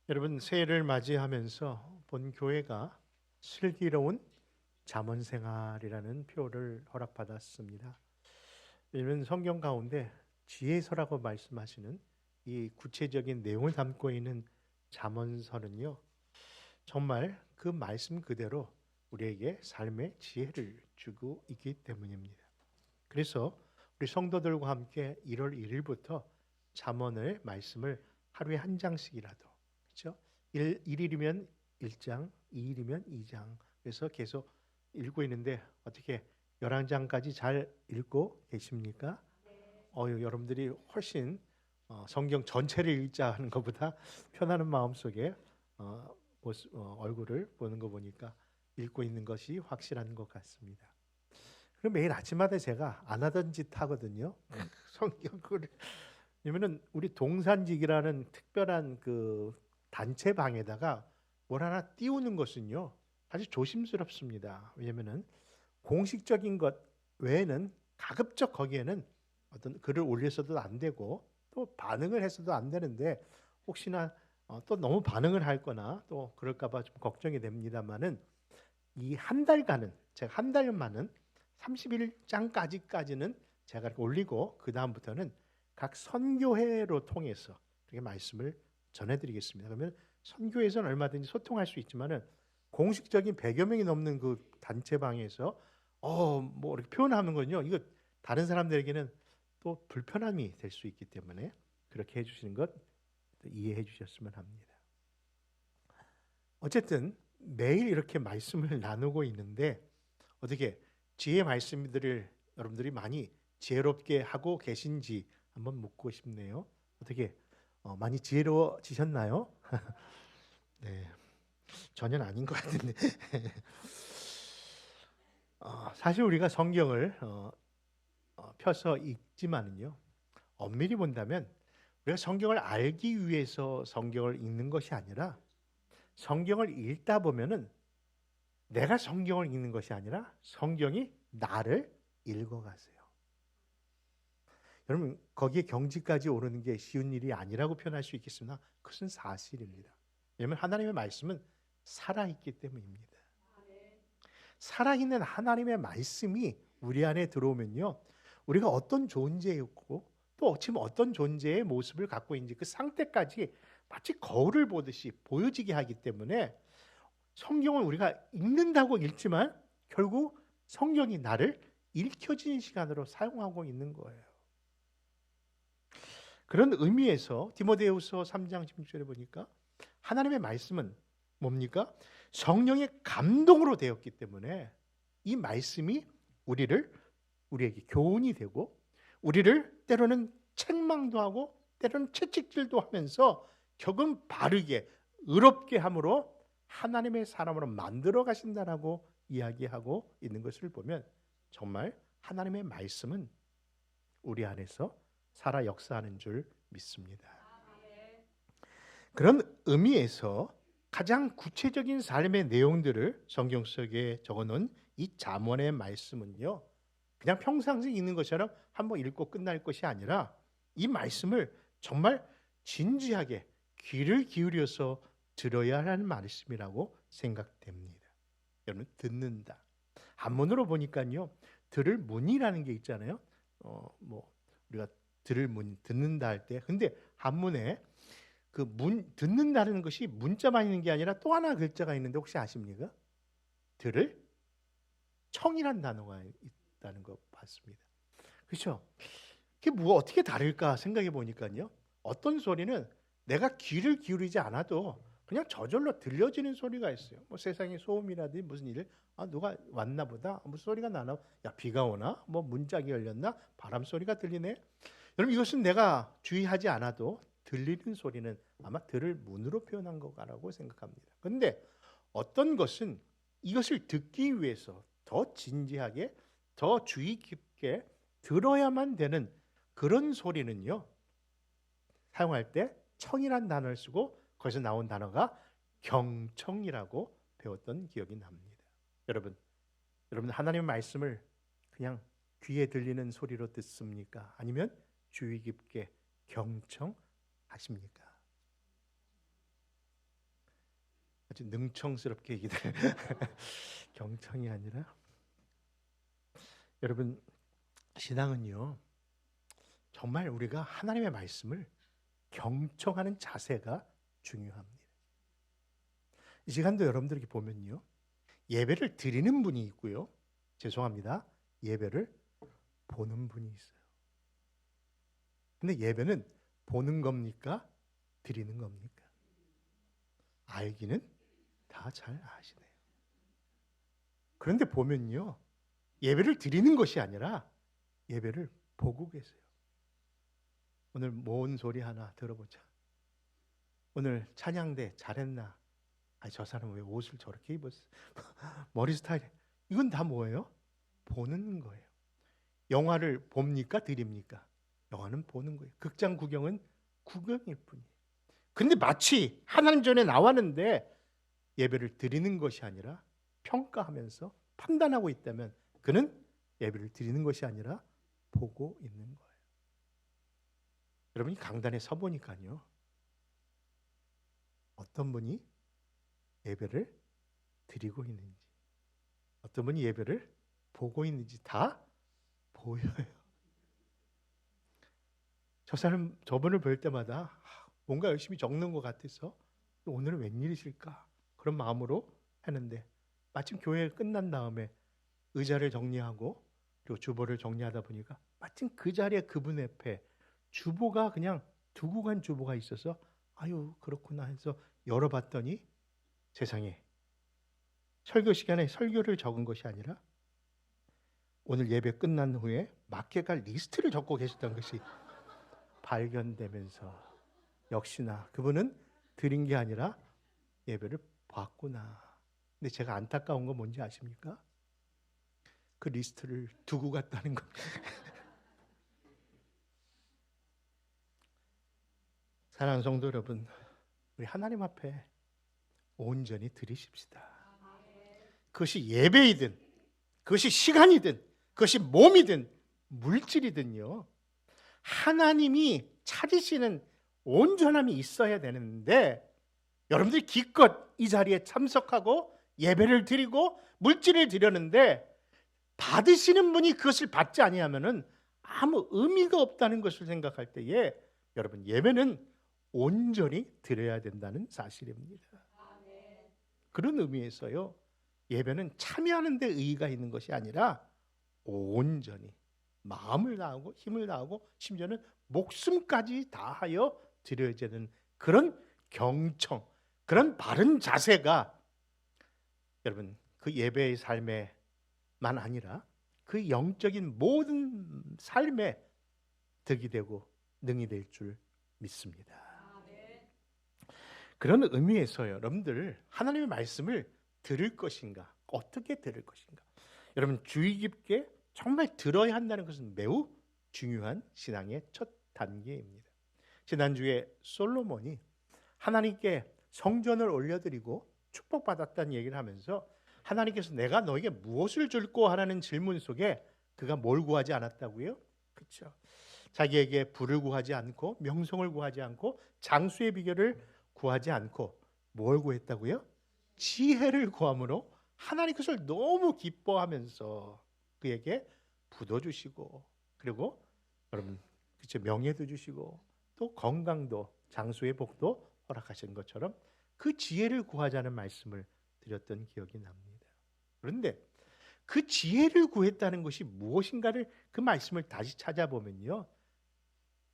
여러분, 새해를 맞이하면서 본 교회가 슬기로운 잠언 생활이라는 표를 허락받았습니다. 왜냐하면 성경 가운데 지혜서라고 말씀하시는 이 구체적인 내용을 담고 있는 잠언서는요, 정말 그 말씀 그대로 우리에게 삶의 지혜를 주고 있기 때문입니다. 그래서 우리 성도들과 함께 1월 1일부터 잠언을 말씀을 하루에 한 장씩이라도, 그렇죠? 1일이면 1장, 2일이면 2장. 그래서 계속 읽고 있는데 어떻게 11장까지 잘 읽고 계십니까? 여러분들이 훨씬 성경 전체를 읽자는 것보다 편안한 마음속에 얼굴을 보는 거 보니까 읽고 있는 것이 확실한 것 같습니다. 그럼 매일 아침마다 제가 안 하던 짓 하거든요. 성경을. 왜냐면은 우리 동산직이라는 특별한 그 단체 방에다가 뭘 하나 띄우는 것은요, 아주 조심스럽습니다. 왜냐면은 공식적인 것 외에는 가급적 거기에는 어떤 글을 올려서도 안 되고 또 반응을 해서도 안 되는데, 혹시나 또 너무 반응을 할 거나 또 그럴까봐 좀 걱정이 됩니다만은, 이 한 달간은 제가 한 달만은 31장까지는 제가 이렇게 올리고, 그 다음부터는 각 선교회로 통해서 이렇게 말씀을 전해드리겠습니다. 그러면 선교회에서는 얼마든지 소통할 수 있지만은 공식적인 100여 명이 넘는 그 단체방에서 뭐 이렇게 표현하는 건요, 이거 다른 사람들에게는 또 불편함이 될 수 있기 때문에 그렇게 해주시는 것 이해해 주셨으면 합니다. 어쨌든 매일 이렇게 말씀을 나누고 있는데, 어떻게 지혜 말씀들을 여러분들이 많이 지혜롭게 하고 계신지 한번 묻고 싶네요. 어떻게 많이 지혜로워지셨나요? 네, 전혀 아닌 것 같은데. 사실 우리가 성경을 펴서 읽지만은요, 엄밀히 본다면 우리가 성경을 알기 위해서 성경을 읽는 것이 아니라, 성경을 읽다 보면은 내가 성경을 읽는 것이 아니라 성경이 나를 읽어가세요. 여러분, 거기에 경지까지 오르는 게 쉬운 일이 아니라고 표현할 수 있겠으나 그것은 사실입니다. 왜냐하면 하나님의 말씀은 살아있기 때문입니다. 살아있는 하나님의 말씀이 우리 안에 들어오면요, 우리가 어떤 존재였고 또 지금 어떤 존재의 모습을 갖고 있는지 그 상태까지 마치 거울을 보듯이 보여지게 하기 때문에, 성경을 우리가 읽는다고 읽지만 결국 성경이 나를 읽혀지는 시간으로 사용하고 있는 거예요. 그런 의미에서 디모데후서 3장 16절에 보니까 하나님의 말씀은 뭡니까? 성령의 감동으로 되었기 때문에 이 말씀이 우리에게 교훈이 되고, 우리를 때로는 책망도 하고 때로는 채찍질도 하면서 결국은 바르게 의롭게 함으로 하나님의 사람으로 만들어 가신다라고 이야기하고 있는 것을 보면, 정말 하나님의 말씀은 우리 안에서 살아 역사하는 줄 믿습니다. 그런 의미에서 가장 구체적인 삶의 내용들을 성경 속에 적어놓은 이 잠언의 말씀은요, 그냥 평상시 읽는 것처럼 한번 읽고 끝날 것이 아니라 이 말씀을 정말 진지하게 귀를 기울여서 들어야 하는 말씀이라고 생각됩니다. 여러분, 듣는다. 한문으로 보니까요, 들을 문이라는 게 있잖아요. 우리가 들을 문, 듣는다 할 때, 근데 한문에 그 문, 듣는다는 것이 문자만 있는 게 아니라 또 하나 글자가 있는데 혹시 아십니까? 들을 청이란 단어가 있다는 거 봤습니다. 그렇죠? 그게 뭐 어떻게 다를까 생각해 보니까요, 어떤 소리는 내가 귀를 기울이지 않아도 그냥 저절로 들려지는 소리가 있어요. 뭐 세상에 소음이라든지 무슨 일, 누가 왔나 보다, 무슨 소리가 나나, 야 비가 오나, 뭐 문짝이 열렸나, 바람 소리가 들리네. 여러분, 이것은 내가 주의하지 않아도 들리는 소리는 아마 들을 문으로 표현한 거라고 생각합니다. 그런데 어떤 것은 이것을 듣기 위해서 더 진지하게, 더 주의 깊게 들어야만 되는 그런 소리는요, 사용할 때 청이란 단어를 쓰고 거기서 나온 단어가 경청이라고 배웠던 기억이 납니다. 여러분 하나님의 말씀을 그냥 귀에 들리는 소리로 듣습니까? 아니면 주의 깊게 경청하십니까? 아주 능청스럽게 얘기들 경청이 아니라 여러분 신앙은요 정말 우리가 하나님의 말씀을 경청하는 자세가 중요합니다. 이 시간도 여러분들에게 보면요 예배를 드리는 분이 있고요 죄송합니다 예배를 보는 분이 있어요. 근데 예배는 보는 겁니까? 드리는 겁니까? 알기는 다 잘 아시네요. 그런데 보면요 예배를 드리는 것이 아니라 예배를 보고 계세요. 오늘 뭔 소리 하나 들어보자. 오늘 찬양대 잘했나? 아니 저 사람 왜 옷을 저렇게 입었어? 머리 스타일 이건 다 뭐예요? 보는 거예요. 영화를 봅니까? 드립니까? 영화는 보는 거예요. 극장 구경은 구경일 뿐이에요. 근데 마치 하나님 전에 나왔는데 예배를 드리는 것이 아니라 평가하면서 판단하고 있다면 그는 예배를 드리는 것이 아니라 보고 있는 거예요. 여러분이 강단에 서 보니까요 어떤 분이 예배를 드리고 있는지 어떤 분이 예배를 보고 있는지 다 보여요. 저 사람 저분을 볼 때마다 뭔가 열심히 적는 것 같아서 오늘은 웬일이실까 그런 마음으로 했는데 마침 교회 끝난 다음에 의자를 정리하고 그리고 주보를 정리하다 보니까 마침 그 자리에 그분 옆에 주보가 그냥 두고 간 주보가 있어서 아유 그렇구나 해서 열어봤더니 세상에 설교 시간에 설교를 적은 것이 아니라 오늘 예배 끝난 후에 마켓 갈 리스트를 적고 계셨던 것이 발견되면서 역시나 그분은 드린 게 아니라 예배를 봤구나. 근데 제가 안타까운 건 뭔지 아십니까? 그 리스트를 두고 갔다는 거. 사랑하는 성도 여러분, 우리 하나님 앞에 온전히 드리십시다. 그것이 예배이든 그것이 시간이든 그것이 몸이든 물질이든요 하나님이 찾으시는 온전함이 있어야 되는데 여러분들이 기껏 이 자리에 참석하고 예배를 드리고 물질을 드렸는데 받으시는 분이 그것을 받지 아니하면은 아무 의미가 없다는 것을 생각할 때에 여러분 예배는 온전히 드려야 된다는 사실입니다. 그런 의미에서요 예배는 참여하는 데 의의가 있는 것이 아니라 온전히 마음을 다하고 힘을 다하고 심지어는 목숨까지 다하여 드려야 되는 그런 경청, 그런 바른 자세가 여러분 그 예배의 삶에만 아니라 그 영적인 모든 삶에 득이 되고 능이 될 줄 믿습니다. 그런 의미에서 여러분들 하나님의 말씀을 들을 것인가 어떻게 들을 것인가 여러분 주의 깊게 정말 들어야 한다는 것은 매우 중요한 신앙의 첫 단계입니다. 지난주에 솔로몬이 하나님께 성전을 올려드리고 축복받았다는 얘기를 하면서 하나님께서 내가 너에게 무엇을 줄고 하라는 질문 속에 그가 뭘 구하지 않았다고요? 그렇죠. 자기에게 부를 구하지 않고 명성을 구하지 않고 장수의 비결을 구하지 않고 뭘 구했다고요? 지혜를 구함으로 하나님 그것을 너무 기뻐하면서 그에게 부도 주시고 그리고 여러분 그쵸 명예도 주시고 또 건강도 장수의 복도 허락하신 것처럼 그 지혜를 구하자는 말씀을 드렸던 기억이 납니다. 그런데 그 지혜를 구했다는 것이 무엇인가를 그 말씀을 다시 찾아보면요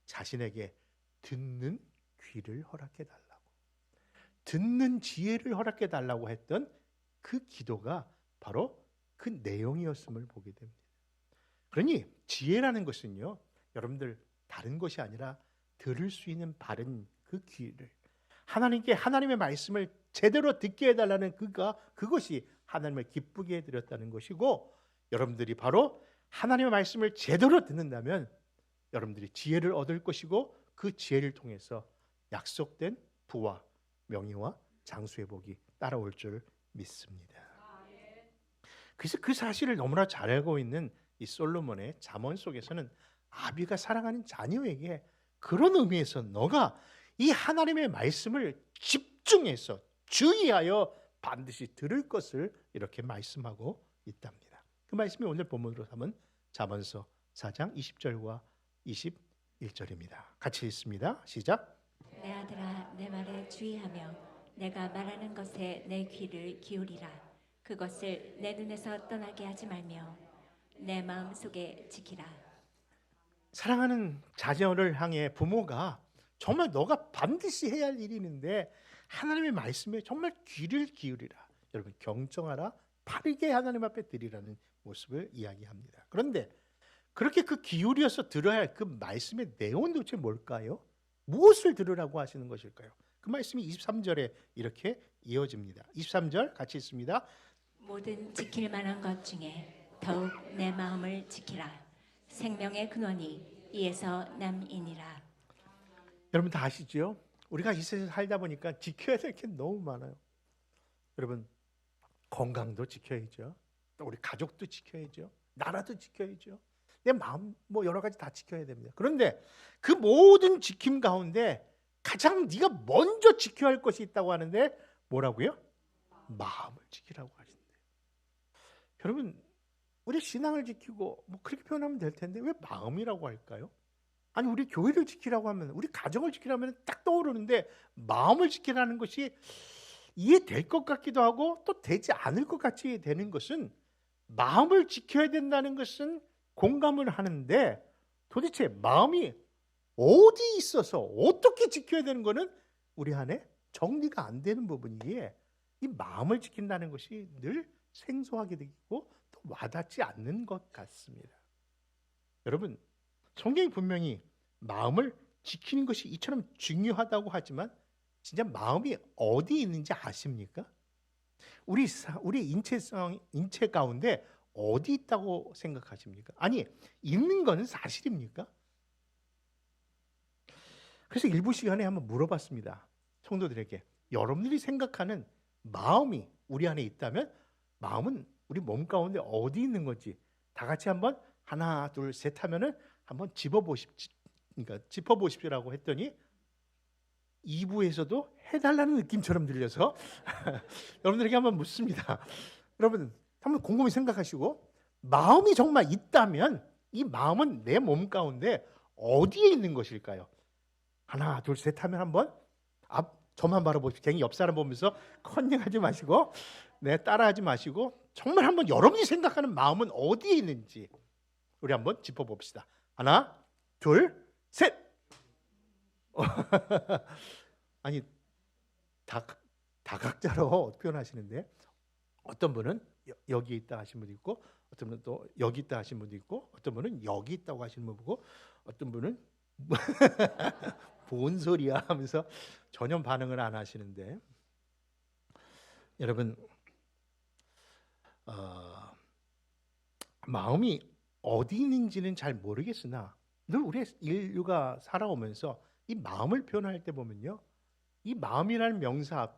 자신에게 듣는 귀를 허락해 달라고 듣는 지혜를 허락해 달라고 했던 그 기도가 바로 그 내용이었음을 보게 됩니다. 그러니 지혜라는 것은요 여러분들 다른 것이 아니라 들을 수 있는 바른 그 귀를 하나님께 하나님의 말씀을 제대로 듣게 해달라는 그것이 하나님을 기쁘게 해드렸다는 것이고 여러분들이 바로 하나님의 말씀을 제대로 듣는다면 여러분들이 지혜를 얻을 것이고 그 지혜를 통해서 약속된 부와 명예와 장수의 복이 따라올 줄 믿습니다. 그래서 그 사실을 너무나 잘 알고 있는 이 솔로몬의 잠언 속에서는 아비가 사랑하는 자녀에게 그런 의미에서 너가 이 하나님의 말씀을 집중해서 주의하여 반드시 들을 것을 이렇게 말씀하고 있답니다. 그 말씀이 오늘 본문으로 삼은 잠언서 4장 20절과 21절입니다. 같이 읽습니다. 시작. 내 아들아, 내 말에 주의하며 내가 말하는 것에 내 귀를 기울이라. 그것을 내 눈에서 떠나게 하지 말며 내 마음 속에 지키라. 사랑하는 자녀를 향해 부모가 정말 너가 반드시 해야 할 일이 있는데 하나님의 말씀에 정말 귀를 기울이라. 여러분, 경청하라. 바르게 하나님 앞에 드리라는 모습을 이야기합니다. 그런데 그렇게 그 기울여서 들어야 할 그 말씀의 내용은 도대체 뭘까요? 무엇을 들으라고 하시는 것일까요? 그 말씀이 23절에 이렇게 이어집니다. 23절 같이 읽습니다. 모든 지킬 만한 것 중에 더욱 내 마음을 지키라. 생명의 근원이 이에서 남이니라. 여러분 다 아시죠? 우리가 이 세상에 살다 보니까 지켜야 될 게 너무 많아요. 여러분, 건강도 지켜야죠. 또 우리 가족도 지켜야죠. 나라도 지켜야죠. 내 마음 뭐 여러 가지 다 지켜야 됩니다. 그런데 그 모든 지킴 가운데 가장 네가 먼저 지켜야 할 것이 있다고 하는데 뭐라고요? 마음을 지키라고 하신대요. 여러분, 우리 신앙을 지키고 뭐 그렇게 표현하면 될 텐데 왜 마음이라고 할까요? 아니, 우리 교회를 지키라고 하면, 우리 가정을 지키라면 딱 떠오르는데 마음을 지키라는 것이 이해될 것 같기도 하고 또 되지 않을 것 같이 되는 것은, 마음을 지켜야 된다는 것은 공감을 하는데 도대체 마음이 어디 있어서 어떻게 지켜야 되는 거는 우리 안에 정리가 안 되는 부분이기에 이 마음을 지킨다는 것이 늘 생소하게 되고 또 와닿지 않는 것 같습니다. 여러분, 성경이 분명히 마음을 지키는 것이 이처럼 중요하다고 하지만 진짜 마음이 어디 있는지 아십니까? 우리 인체 가운데 어디 있다고 생각하십니까? 아니, 있는 건 사실입니까? 그래서 일부 시간에 한번 물어봤습니다. 성도들에게. 여러분들이 생각하는 마음이 우리 안에 있다면 마음은 우리 몸 가운데 어디 있는 건지 다 같이 한번 하나, 둘, 셋 하면은 한번 짚어보십시오라고 했더니 2부에서도 해달라는 느낌처럼 들려서 여러분들에게 한번 묻습니다. 여러분, 한번 곰곰이 생각하시고, 마음이 정말 있다면 이 마음은 내 몸 가운데 어디에 있는 것일까요? 하나, 둘, 셋 하면 한번 저만 바라보십시오. 괜히 옆 사람 보면서 컨닝하지 마시고, 따라하지 마시고, 정말 한번 여러분이 생각하는 마음은 어디에 있는지 우리 한번 짚어봅시다. 하나, 둘, 셋. 아니, 다각자로 표현하시는데 어떤 분은 여기 있다 하신 분도 있고, 어떤 분은 또 여기 있다 하신 분도 있고, 어떤 분은 여기 있다고 하시는 분 보고, 어떤 분은 뭔 소리야 하면서 전혀 반응을 안 하시는데, 여러분, 마음이 어디 있는지는 잘 모르겠으나 늘 우리 인류가 살아오면서 이 마음을 표현할 때 보면요, 이 마음이라는 명사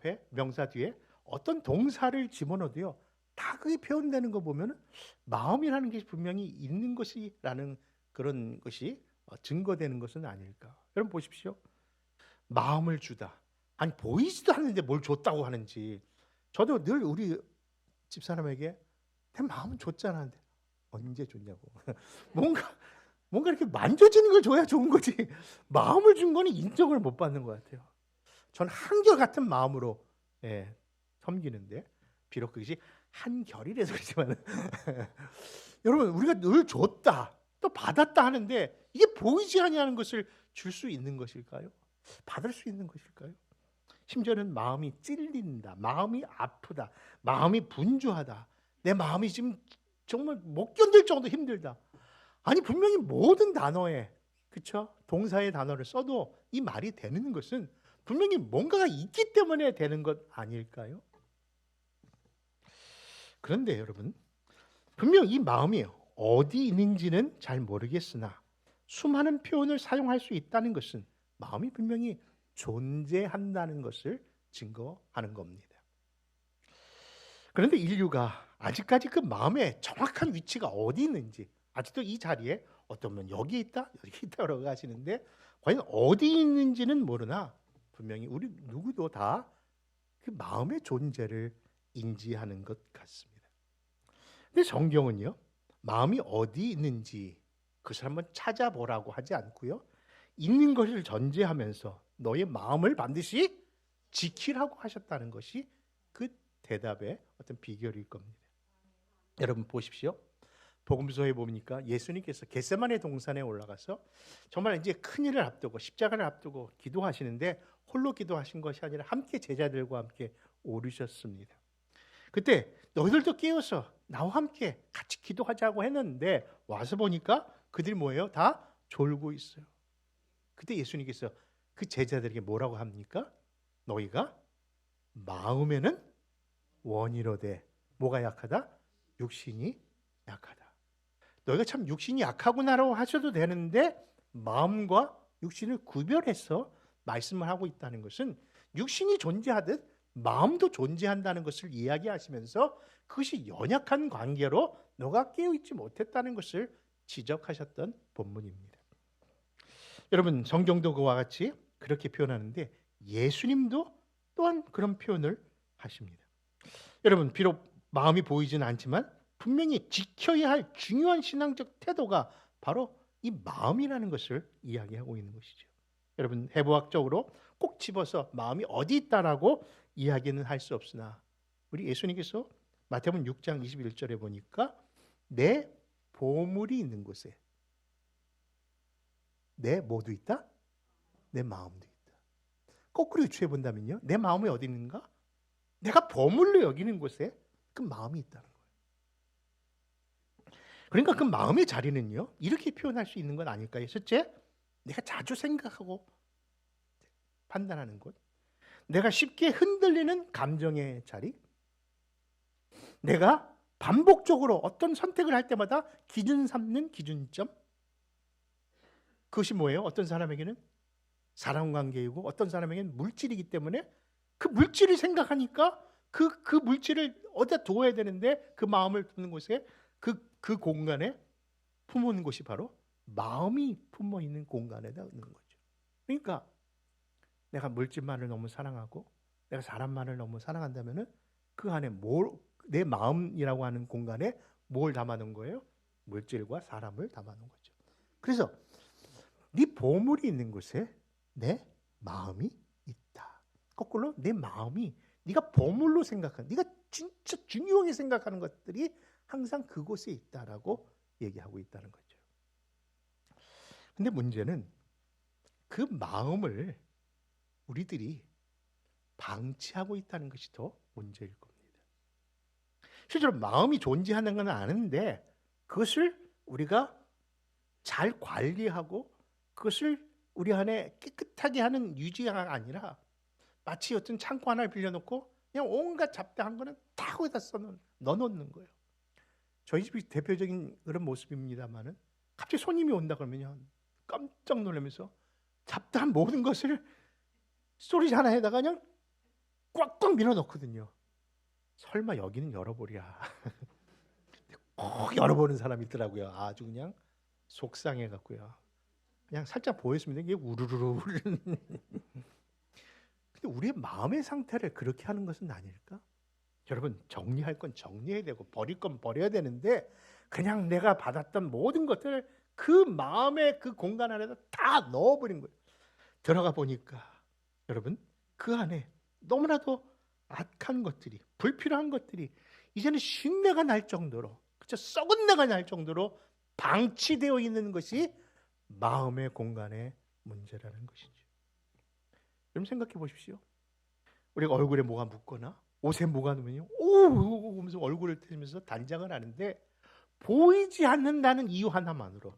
뒤에 어떤 동사를 집어넣어도요, 다 그게 표현되는 거 보면 마음이라는 게 분명히 있는 것이라는 그런 것이 증거되는 것은 아닐까. 여러분 보십시오. 마음을 주다. 아니, 보이지도 않는데 뭘 줬다고 하는지. 저도 늘 우리 집사람에게 내 마음은 줬잖아 하는데 언제 줬냐고. 뭔가 이렇게 만져지는 걸 줘야 좋은 거지. 마음을 준 거는 인정을 못 받는 것 같아요. 전 한결같은 마음으로 섬기는데, 비록 그것이 한결이라서 그렇지만 여러분, 우리가 늘 줬다 또 받았다 하는데 이게 보이지 아니하는 것을 줄 수 있는 것일까요? 받을 수 있는 것일까요? 심지어는 마음이 찔린다, 마음이 아프다, 마음이 분주하다, 내 마음이 지금 정말 못 견딜 정도 힘들다. 아니, 분명히 모든 단어에, 그렇죠? 동사의 단어를 써도 이 말이 되는 것은 분명히 뭔가가 있기 때문에 되는 것 아닐까요? 그런데 여러분, 분명 이 마음이 어디 있는지는 잘 모르겠으나 수많은 표현을 사용할 수 있다는 것은 마음이 분명히 존재한다는 것을 증거하는 겁니다. 그런데 인류가 아직까지 그 마음의 정확한 위치가 어디 있는지, 아직도 이 자리에 어떤 분 여기 있다, 여기 있다라고 하시는데 과연 어디 있는지는 모르나 분명히 우리 누구도 다 그 마음의 존재를 인지하는 것 같습니다. 근데 성경은요, 마음이 어디 있는지 그것을 한번 찾아보라고 하지 않고요, 있는 것을 전제하면서 너의 마음을 반드시 지키라고 하셨다는 것이 그 대답의 어떤 비결일 겁니다. 여러분 보십시오. 복음서에 보니까 예수님께서 겟세마네 동산에 올라가서 정말 이제 큰일을 앞두고 십자가를 앞두고 기도하시는데 홀로 기도하신 것이 아니라 함께 제자들과 함께 오르셨습니다. 그때 너희들도 깨어서 나와 함께 같이 기도하자고 했는데 와서 보니까 그들이 뭐예요? 다 졸고 있어요. 그때 예수님께서 그 제자들에게 뭐라고 합니까? 너희가 마음에는 원이로되 뭐가 약하다? 육신이 약하다. 너희가 참 육신이 약하구나라고 하셔도 되는데 마음과 육신을 구별해서 말씀을 하고 있다는 것은 육신이 존재하듯 마음도 존재한다는 것을 이야기하시면서 그것이 연약한 관계로 너가 깨어있지 못했다는 것을 지적하셨던 본문입니다. 여러분 성경도 그와 같이 그렇게 표현하는데 예수님도 또한 그런 표현을 하십니다. 여러분 비록 마음이 보이지는 않지만 분명히 지켜야 할 중요한 신앙적 태도가 바로 이 마음이라는 것을 이야기하고 있는 것이죠. 여러분 해부학적으로 꼭 집어서 마음이 어디 있다라고 이야기는 할 수 없으나 우리 예수님께서 마태복음 6장 21절에 보니까 내 보물이 있는 곳에 내 뭐도 있다? 내 마음도 있다. 거꾸로 유추해 본다면요, 내 마음이 어디 있는가? 내가 보물로 여기는 곳에 그 마음이 있다는 거예요. 그러니까 그 마음의 자리는요, 이렇게 표현할 수 있는 건 아닐까요? 첫째, 내가 자주 생각하고 판단하는 곳, 내가 쉽게 흔들리는 감정의 자리, 내가 반복적으로 어떤 선택을 할 때마다 기준 삼는 기준점, 그것이 뭐예요? 어떤 사람에게는 사람관계이고 어떤 사람에게는 물질이기 때문에 그 물질을 생각하니까 그 물질을 어디다 두어야 되는데 그 마음을 두는 곳에 그 공간에 품은 곳이 바로 마음이 품어 있는 공간에다 있는 거죠. 그러니까 내가 물질만을 너무 사랑하고 내가 사람만을 너무 사랑한다면은 그 안에 내 마음이라고 하는 공간에 뭘 담아놓은 거예요? 물질과 사람을 담아놓은 거죠. 그래서 네 보물이 있는 곳에 내 마음이 있다. 거꾸로 내 마음이 네가 보물로 생각하는, 네가 진짜 중요하게 생각하는 것들이 항상 그곳에 있다라고 얘기하고 있다는 거죠. 근데 문제는 그 마음을 우리들이 방치하고 있다는 것이 더 문제일 겁니다. 실제로 마음이 존재하는 건 아는데 그것을 우리가 잘 관리하고 그것을 우리 안에 깨끗하게 하는 유지가 아니라 마치 어떤 창고 하나를 빌려놓고 그냥 온갖 잡다한 거는 다 거기다 넣어놓는 거예요. 저희 집이 대표적인 그런 모습입니다만은 갑자기 손님이 온다 그러면요 깜짝 놀라면서 잡다한 모든 것을 스토리지 하나에다가 그냥 꽉꽉 밀어넣거든요. 설마 여기는 열어보랴. 꼭 열어보는 사람이 있더라고요. 아주 그냥 속상해갖고요. 그냥 살짝 보였습니다. 이게 우르르르 흐르는. 근데 우리의 마음의 상태를 그렇게 하는 것은 아닐까? 여러분 정리할 건 정리해야 되고 버릴 건 버려야 되는데 그냥 내가 받았던 모든 것들을 그 마음의 그 공간 안에다 다 넣어버린 거예요. 들어가 보니까 여러분 그 안에 너무나도 악한 것들이, 불필요한 것들이 이제는 쉰내가 날 정도로, 그쵸? 썩은 내가 날 정도로 방치되어 있는 것이 마음의 공간의 문제라는 것이죠. 여러분 생각해 보십시오. 우리가 얼굴에 뭐가 묻거나 옷에 뭐가 넣으면요, 오 하면서 얼굴을 떼면서 단장을 하는데 보이지 않는다는 이유 하나만으로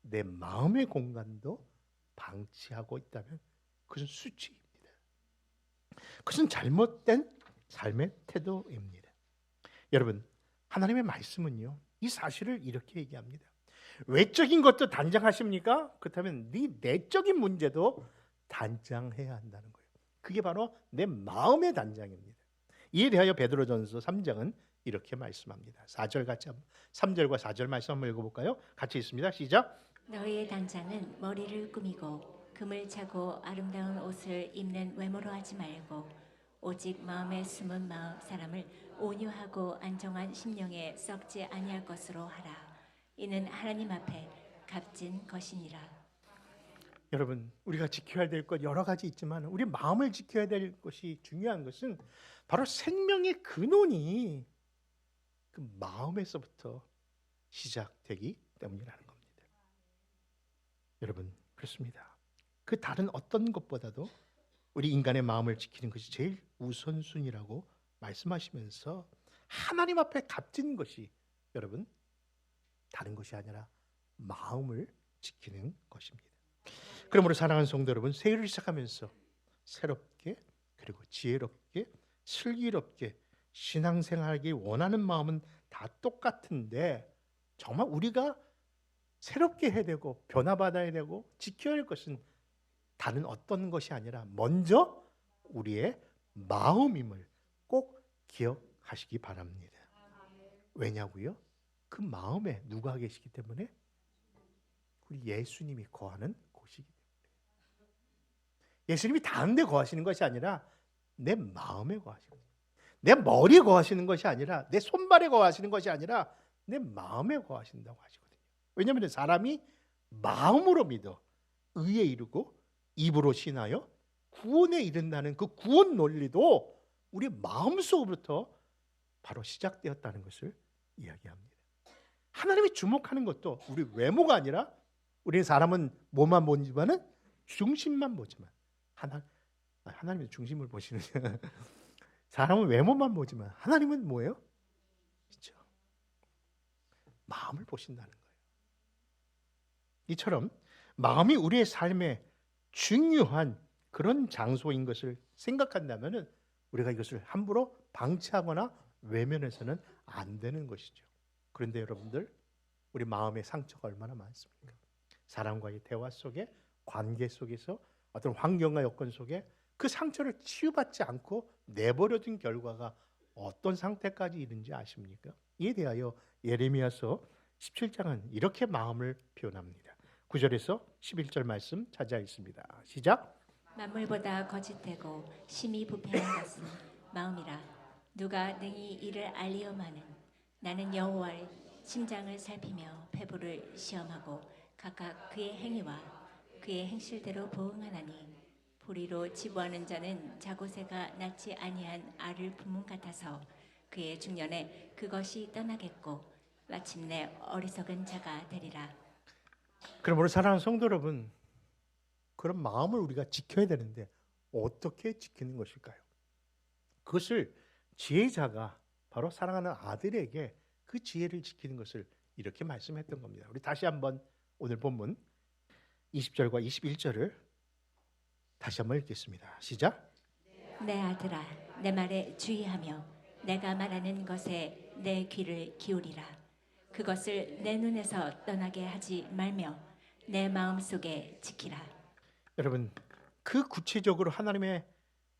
내 마음의 공간도 방치하고 있다면 그것은 수치입니다. 그것은 잘못된 삶의 태도입니다. 여러분 하나님의 말씀은요 이 사실을 이렇게 얘기합니다. 외적인 것도 단장하십니까? 그렇다면 네 내적인 문제도 단장해야 한다는 거예요. 그게 바로 내 마음의 단장입니다. 이에 대하여 베드로전서 3장은 이렇게 말씀합니다. 3절과 4절 말씀 한번 읽어볼까요? 같이 있습니다. 시작. 너희의 단장은 머리를 꾸미고 금을 차고 아름다운 옷을 입는 외모로 하지 말고 오직 마음에 숨은 사람을 온유하고 안정한 심령에 썩지 아니할 것으로 하라. 이는 하나님 앞에 값진 것이니라. 여러분, 우리가 지켜야 될 것 여러 가지 있지만 우리 마음을 지켜야 될 것이 중요한 것은 바로 생명의 근원이 그 마음에서부터 시작되기 때문이라는 겁니다. 여러분, 그렇습니다. 그 다른 어떤 것보다도 우리 인간의 마음을 지키는 것이 제일 우선순위라고 말씀하시면서 하나님 앞에 값진 것이 여러분 다른 것이 아니라 마음을 지키는 것입니다. 그러므로 사랑하는 성도 여러분, 새해를 시작하면서 새롭게 그리고 지혜롭게 슬기롭게 신앙생활하기 원하는 마음은 다 똑같은데 정말 우리가 새롭게 해야 되고 변화받아야 되고 지켜야 할 것은 다른 어떤 것이 아니라 먼저 우리의 마음임을 꼭 기억하시기 바랍니다. 왜냐고요? 그 마음에 누가 계시기 때문에? 우리 예수님이 거하는 곳이기 때문에. 예수님이 다른 데 거하시는 것이 아니라 내 마음에 거하시는 거예요. 내 머리에 거하시는 것이 아니라 내 손발에 거하시는 것이 아니라 내 마음에 거하신다고 하시거든요. 왜냐하면 사람이 마음으로 믿어 의에 이르고 입으로 신하여 구원에 이른다는 그 구원 논리도 우리 마음속으로부터 바로 시작되었다는 것을 이야기합니다. 하나님이 주목하는 것도 우리 외모가 아니라 우리 사람은 뭐만 보지만은 중심만 보지만 하나님은 중심을 보시는 사람은 외모만 보지만 하나님은 뭐예요? 그렇죠. 마음을 보신다는 거예요. 이처럼 마음이 우리의 삶의 중요한 그런 장소인 것을 생각한다면 우리가 이것을 함부로 방치하거나 외면해서는 안 되는 것이죠. 그런데 여러분들, 우리 마음의 상처가 얼마나 많습니까? 사람과의 대화 속에, 관계 속에서, 어떤 환경과 여건 속에 그 상처를 치유받지 않고 내버려둔 결과가 어떤 상태까지 이른지 아십니까? 이에 대하여 예레미야서 17장은 이렇게 마음을 표현합니다. 9절에서 11절 말씀 찾아 있습니다. 시작. 만물보다 거짓되고 심히 부패한 것은 마음이라. 누가 능히 이를 알리오마는 나는 여호와의 심장을 살피며 폐부를 시험하고 각각 그의 행위와 그의 행실대로 보응하나니 보리로 치부하는 자는 자고새가 낳지 아니한 알을 품은 같아서 그의 중년에 그것이 떠나겠고 마침내 어리석은 자가 되리라. 그러므로 사랑하는 성도 여러분, 그런 마음을 우리가 지켜야 되는데 어떻게 지키는 것일까요? 그것을 지혜자가 바로 사랑하는 아들에게 그 지혜를 지키는 것을 이렇게 말씀했던 겁니다. 우리 다시 한번 오늘 본문 20절과 21절을 다시 한번 읽겠습니다. 시작. 내 아들아, 내 말에 주의하며 내가 말하는 것에 내 귀를 기울이라. 그것을 내 눈에서 떠나게 하지 말며 내 마음속에 지키라. 여러분, 그 구체적으로 하나님의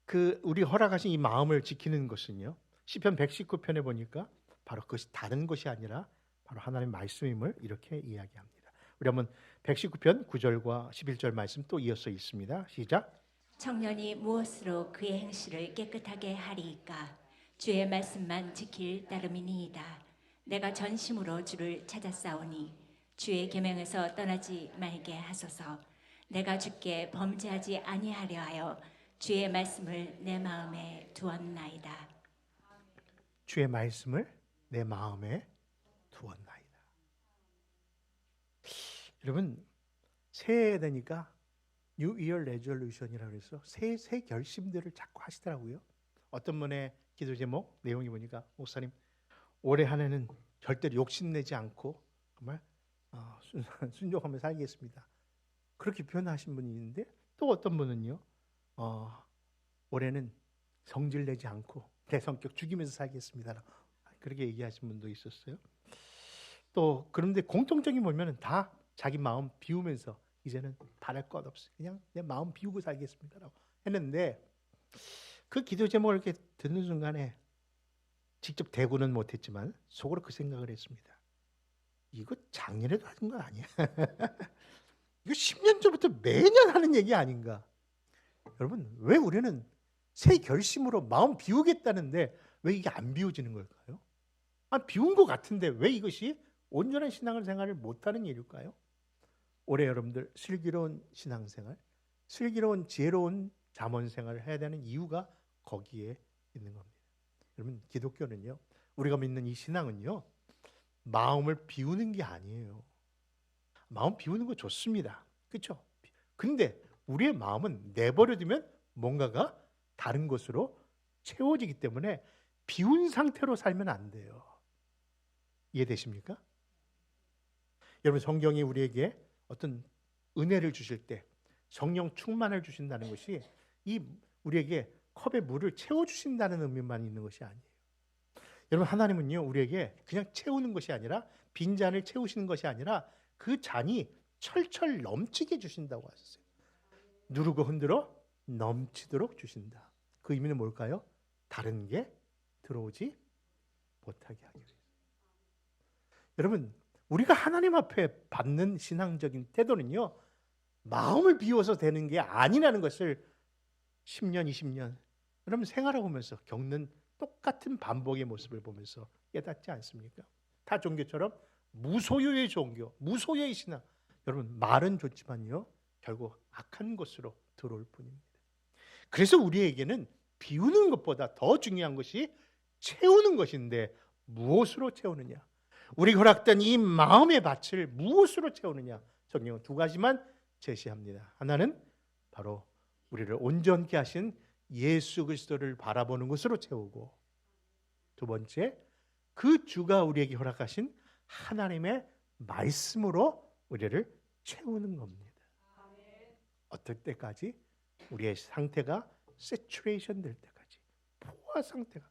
그 우리 허락하신 이 마음을 지키는 것은요, 시편 119편에 보니까 바로 그것이 다른 것이 아니라 바로 하나님의 말씀임을 이렇게 이야기합니다. 우리 한번 119편 9절과 11절 말씀 또 이어서 있습니다. 시작. 청년이 무엇으로 그의 행실을 깨끗하게 하리이까? 주의 말씀만 지킬 따름이니이다. 내가 전심으로 주를 찾았사오니 주의 계명에서 떠나지 말게 하소서. 내가 주께 범죄하지 아니하려 하여 주의 말씀을 내 마음에 두었나이다. 주의 말씀을 내 마음에 두었나이다. 여러분, 새해 되니까 New Year Resolution이라고 해서 새 결심들을 자꾸 하시더라고요. 어떤 분의 기도 제목 내용이 보니까, 목사님, 올해 한 해는 절대로 욕심내지 않고 정말 순종하며 살겠습니다. 그렇게 표현하신 분이 있는데, 또 어떤 분은요, 올해는 성질내지 않고 내 성격 죽이면서 살겠습니다. 그렇게 얘기하신 분도 있었어요. 또 그런데 공통적인 보면은 다 자기 마음 비우면서 이제는 바랄 것 없어요. 그냥 내 마음 비우고 살겠습니다라고 했는데, 그 기도 제목을 이렇게 듣는 순간에 직접 대구는 못했지만 속으로 그 생각을 했습니다. 이거 작년에도 하는 거 아니야? 이거 10년 전부터 매년 하는 얘기 아닌가? 여러분, 왜 우리는 새 결심으로 마음 비우겠다는데 왜 이게 안 비워지는 걸까요? 비운 것 같은데 왜 이것이 온전한 신앙생활을 못하는 일일까요? 올해 여러분들 슬기로운 신앙생활, 슬기로운 지혜로운 잠언생활을 해야 되는 이유가 거기에 있는 겁니다. 여러분, 기독교는요, 우리가 믿는 이 신앙은요, 마음을 비우는 게 아니에요. 마음 비우는 거 좋습니다. 그렇죠? 근데 우리의 마음은 내버려두면 뭔가가 다른 것으로 채워지기 때문에 비운 상태로 살면 안 돼요. 이해되십니까? 여러분, 성경이 우리에게 어떤 은혜를 주실 때 성령 충만을 주신다는 것이 이 우리에게 컵에 물을 채워주신다는 의미만 있는 것이 아니에요. 여러분, 하나님은요, 우리에게 그냥 채우는 것이 아니라, 빈잔을 채우시는 것이 아니라 그 잔이 철철 넘치게 주신다고 하셨어요. 누르고 흔들어 넘치도록 주신다. 그 의미는 뭘까요? 다른 게 들어오지 못하게 하기 위해서. 여러분, 우리가 하나님 앞에 받는 신앙적인 태도는요, 마음을 비워서 되는 게 아니라는 것을 10년, 20년 여러분 생활해 보면서 겪는 똑같은 반복의 모습을 보면서 깨닫지 않습니까? 타 종교처럼 무소유의 종교, 무소유의 신앙. 여러분, 말은 좋지만요, 결국 악한 것으로 들어올 뿐입니다. 그래서 우리에게는 비우는 것보다 더 중요한 것이 채우는 것인데, 무엇으로 채우느냐? 우리가 허락된 이 마음의 밭을 무엇으로 채우느냐? 성경은 두 가지만 제시합니다. 하나는 바로 우리를 온전케 하신 예수 그리스도를 바라보는 것으로 채우고, 두 번째, 그 주가 우리에게 허락하신 하나님의 말씀으로 우리를 채우는 겁니다. 어떨 때까지? 우리의 상태가 세츄레이션 될 때까지, 포화 상태가.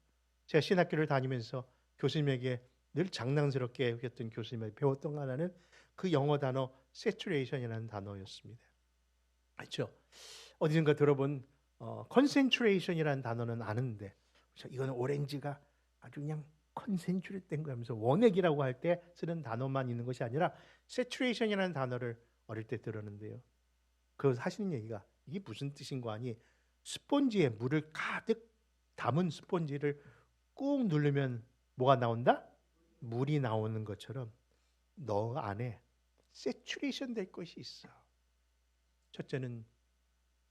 제가 신학교를 다니면서 교수님에게 늘 장난스럽게 했던 교수님에게 배웠던 하나는 그 영어 단어 세츄레이션이라는 단어였습니다. 그렇죠? 어디선가 들어본 컨센트레이션이라는 단어는 아는데, 이거는 오렌지가 아주 그냥 컨센트레이트 된 거면서 원액이라고 할 때 쓰는 단어만 있는 것이 아니라 세츄레이션이라는 단어를 어릴 때 들었는데요. 그 하시는 얘기가 이게 무슨 뜻인 거 아니? 스폰지에 물을 가득 담은 스폰지를 꾹 누르면 뭐가 나온다? 물이 나오는 것처럼 너 안에 세츄레이션 될 것이 있어. 첫째는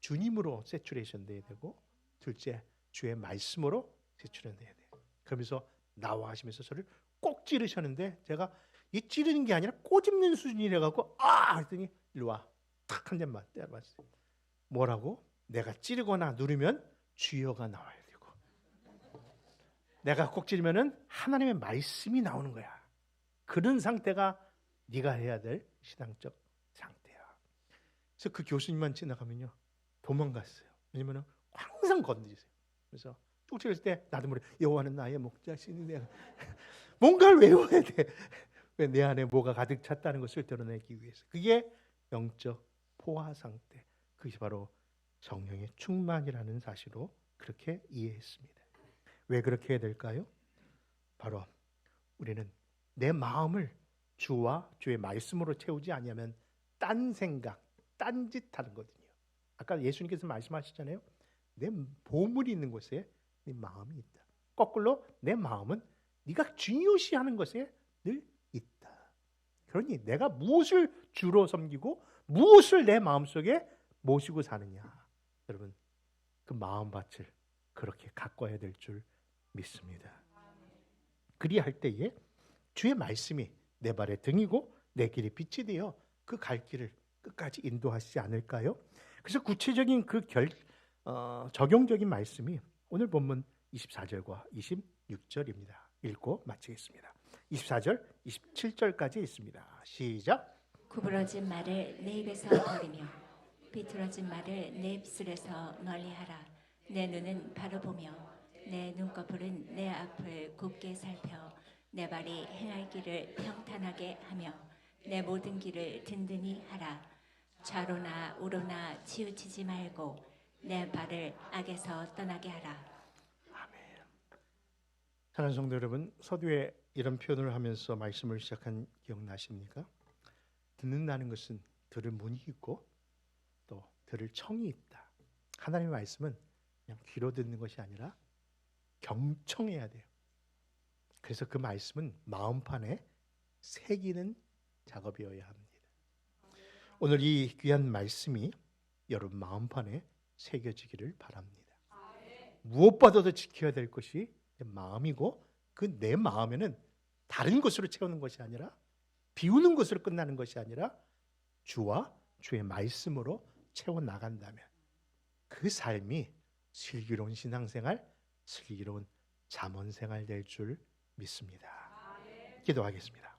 주님으로 세츄레이션 돼야 되고, 둘째 주의 말씀으로 세츄레이션 돼야 돼요. 그러면서 나와 하시면서 저를 꼭 찌르셨는데, 제가 이 찌르는 게 아니라 꼬집는 수준이라 갖고 했더니 일로 와. 탁 한 대만 때려봤어요. 뭐라고? 내가 찌르거나 누르면 주여가 나와야 되고, 내가 꼭 찌르면은 하나님의 말씀이 나오는 거야. 그런 상태가 네가 해야 될 신앙적 상태야. 그래서 그 교수님만 지나가면요, 도망갔어요. 왜냐면 항상 건드리세요. 그래서 쭉 찌를 때 나도 모르게 여호와는 나의 목자시니 내가 뭔가를 외워야 돼. 왜? 내 안에 뭐가 가득 찼다는 것을 드러내기 위해서. 그게 영적 포화 상태. 그것이 바로 성령의 충만이라는 사실로 그렇게 이해했습니다. 왜 그렇게 해야 될까요? 바로 우리는 내 마음을 주와 주의 말씀으로 채우지 않으면 딴 생각, 딴짓하는 거거든요. 아까 예수님께서 말씀하시잖아요. 내 보물이 있는 곳에 네 마음이 있다. 거꾸로 내 마음은 네가 중요시하는 것에 늘 있다. 그러니 내가 무엇을 주로 섬기고 무엇을 내 마음속에 모시고 사느냐. 여러분, 그 마음밭을 그렇게 가꿔야 될 줄 믿습니다. 그리할 때에 주의 말씀이 내 발의 등이고 내 길의 빛이 되어 그 갈 길을 끝까지 인도하시지 않을까요? 그래서 구체적인 그 적용적인 말씀이 오늘 본문 24절과 26절입니다. 읽고 마치겠습니다. 24절, 27절까지 있습니다. 시작. 구부러진 말을 내 입에서 버리며 비틀어진 말을 내 입술에서 멀리하라. 내 눈은 바로 보며 내 눈꺼풀은 내 앞을 곱게 살펴 내 발이 행할 길을 평탄하게 하며 내 모든 길을 든든히 하라. 좌로나 우로나 치우치지 말고 내 발을 악에서 떠나게 하라. 아멘. 사랑하는 성도 여러분, 서두에 이런 표현을 하면서 말씀을 시작한 기억나십니까? 듣는다는 것은 들을 문이 있고 또 들을 청이 있다. 하나님의 말씀은 그냥 귀로 듣는 것이 아니라 경청해야 돼요. 그래서 그 말씀은 마음판에 새기는 작업이어야 합니다. 오늘 이 귀한 말씀이 여러분 마음판에 새겨지기를 바랍니다. 무엇보다도 지켜야 될 것이 마음이고, 그 내 마음에는 다른 것으로 채우는 것이 아니라, 비우는 것으로 끝나는 것이 아니라 주와 주의 말씀으로 채워 나간다면 그 삶이 슬기로운 신앙생활, 슬기로운 잠언생활 될 줄 믿습니다. 기도하겠습니다.